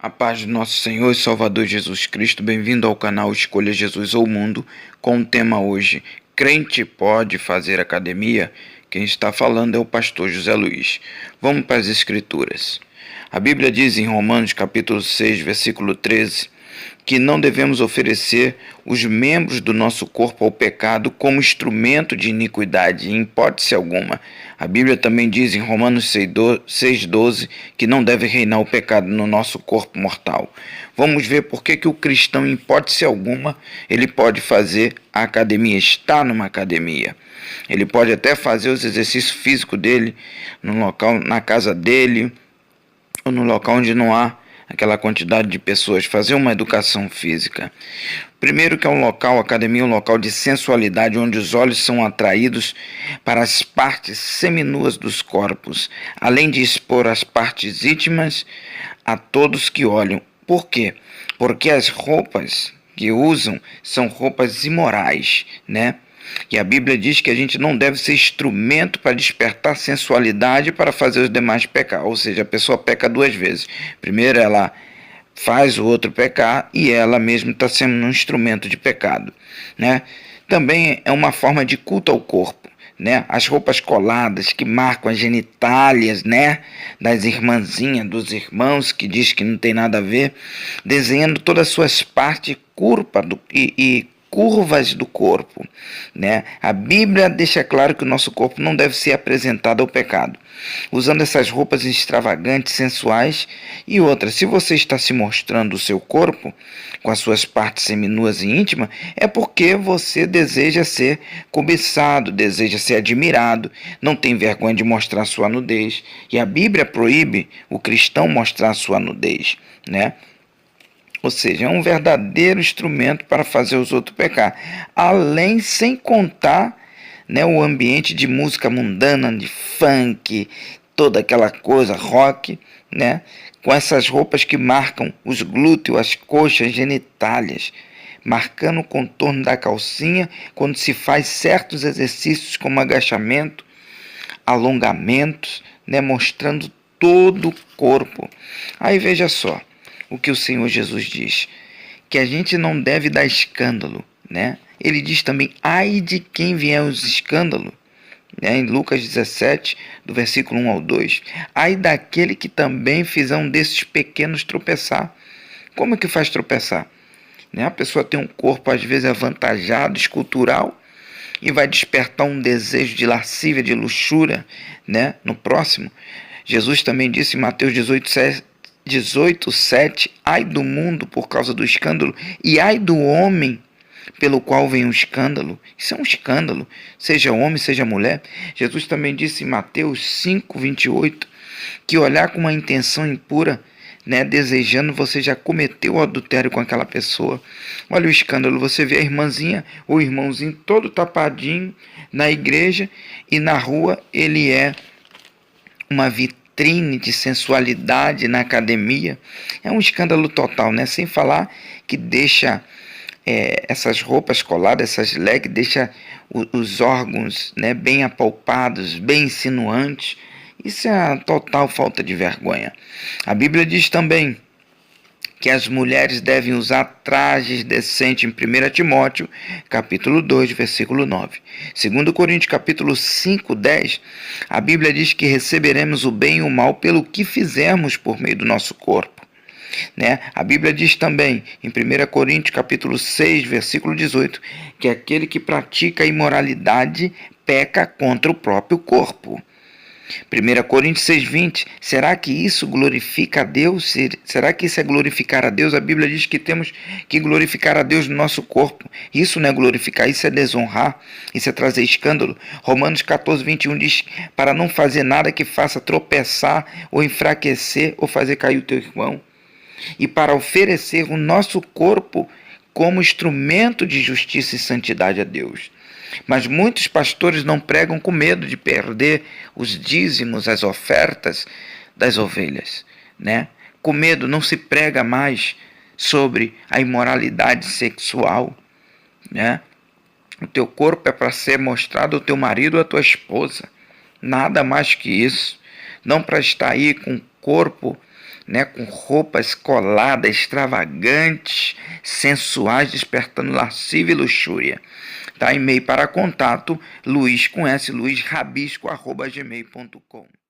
A paz do nosso Senhor e Salvador Jesus Cristo, bem-vindo ao canal Escolha Jesus ou Mundo, com o tema hoje, crente pode fazer academia? Quem está falando é o pastor José Luiz. Vamos para as Escrituras. A Bíblia diz em Romanos capítulo 6, versículo 13, que não devemos oferecer os membros do nosso corpo ao pecado como instrumento de iniquidade, em hipótese alguma. A Bíblia também diz em Romanos 6,12 que não deve reinar o pecado no nosso corpo mortal. Vamos ver por que o cristão, em hipótese alguma, ele pode fazer a academia, está numa academia. Ele pode até fazer os exercícios físicos dele no local, na casa dele, ou no local onde não há aquela quantidade de pessoas, fazer uma educação física. Primeiro que é um local, a academia é um local de sensualidade, onde os olhos são atraídos para as partes seminuas dos corpos, além de expor as partes íntimas a todos que olham. Por quê? Porque as roupas que usam são roupas imorais, né? E a Bíblia diz que a gente não deve ser instrumento para despertar sensualidade para fazer os demais pecar. Ou seja, a pessoa peca duas vezes. Primeiro ela faz o outro pecar e ela mesma está sendo um instrumento de pecado, né? Também é uma forma de culto ao corpo, né? As roupas coladas que marcam as genitálias, né, das irmãzinhas, dos irmãos, que diz que não tem nada a ver, desenhando todas as suas partes curvas do corpo, né? A Bíblia deixa claro que o nosso corpo não deve ser apresentado ao pecado, usando essas roupas extravagantes, sensuais e outras. Se você está se mostrando o seu corpo com as suas partes seminuas e íntimas, é porque você deseja ser cobiçado, deseja ser admirado, não tem vergonha de mostrar sua nudez. E a Bíblia proíbe o cristão mostrar sua nudez, né? Ou seja, é um verdadeiro instrumento para fazer os outros pecar. Além, sem contar, né, o ambiente de música mundana, de funk, toda aquela coisa, rock, né, com essas roupas que marcam os glúteos, as coxas, genitálias, marcando o contorno da calcinha quando se faz certos exercícios como agachamento, alongamentos, né, mostrando todo o corpo. Aí veja só o que o Senhor Jesus diz, que a gente não deve dar escândalo, né? Ele diz também, ai de quem vier os escândalos, né? Em Lucas 17, do versículo 1 ao 2, ai daquele que também fizer um desses pequenos tropeçar. Como é que faz tropeçar? Né? A pessoa tem um corpo às vezes avantajado, escultural, e vai despertar um desejo de lascívia, de luxúria, né, no próximo. Jesus também disse em Mateus 18:7, ai do mundo por causa do escândalo, e ai do homem pelo qual vem o escândalo. Isso é um escândalo, seja homem, seja mulher. Jesus também disse em Mateus 5:28, que olhar com uma intenção impura, né, desejando, você já cometeu o adultério com aquela pessoa. Olha o escândalo, você vê a irmãzinha ou irmãozinho todo tapadinho na igreja e na rua ele é uma vitrine de sensualidade na academia. É um escândalo total, né? Sem falar que deixa essas roupas coladas, essas legs, deixa os órgãos, né, bem apalpados, bem insinuantes. Isso é a total falta de vergonha. A Bíblia diz também que as mulheres devem usar trajes decentes em 1 Timóteo, capítulo 2, versículo 9. 2 Coríntios, capítulo 5, 10, a Bíblia diz que receberemos o bem e o mal pelo que fizermos por meio do nosso corpo, né? A Bíblia diz também, em 1 Coríntios, capítulo 6, versículo 18, que aquele que pratica a imoralidade peca contra o próprio corpo. 1 Coríntios 6:20, será que isso glorifica a Deus? Será que isso é glorificar a Deus? A Bíblia diz que temos que glorificar a Deus no nosso corpo. Isso não é glorificar, isso é desonrar, isso é trazer escândalo. Romanos 14:21 diz, para não fazer nada que faça tropeçar ou enfraquecer ou fazer cair o teu irmão. E para oferecer o nosso corpo como instrumento de justiça e santidade a Deus. Mas muitos pastores não pregam com medo de perder os dízimos, as ofertas das ovelhas, né? Com medo não se prega mais sobre a imoralidade sexual, né? O teu corpo é para ser mostrado ao teu marido ou à tua esposa, nada mais que isso. Não para estar aí com o corpo né, com roupas coladas, extravagantes, sensuais, despertando lascívia e luxúria. Tá? E-mail para contato, luiz, com S, luizrabisco@gmail.com.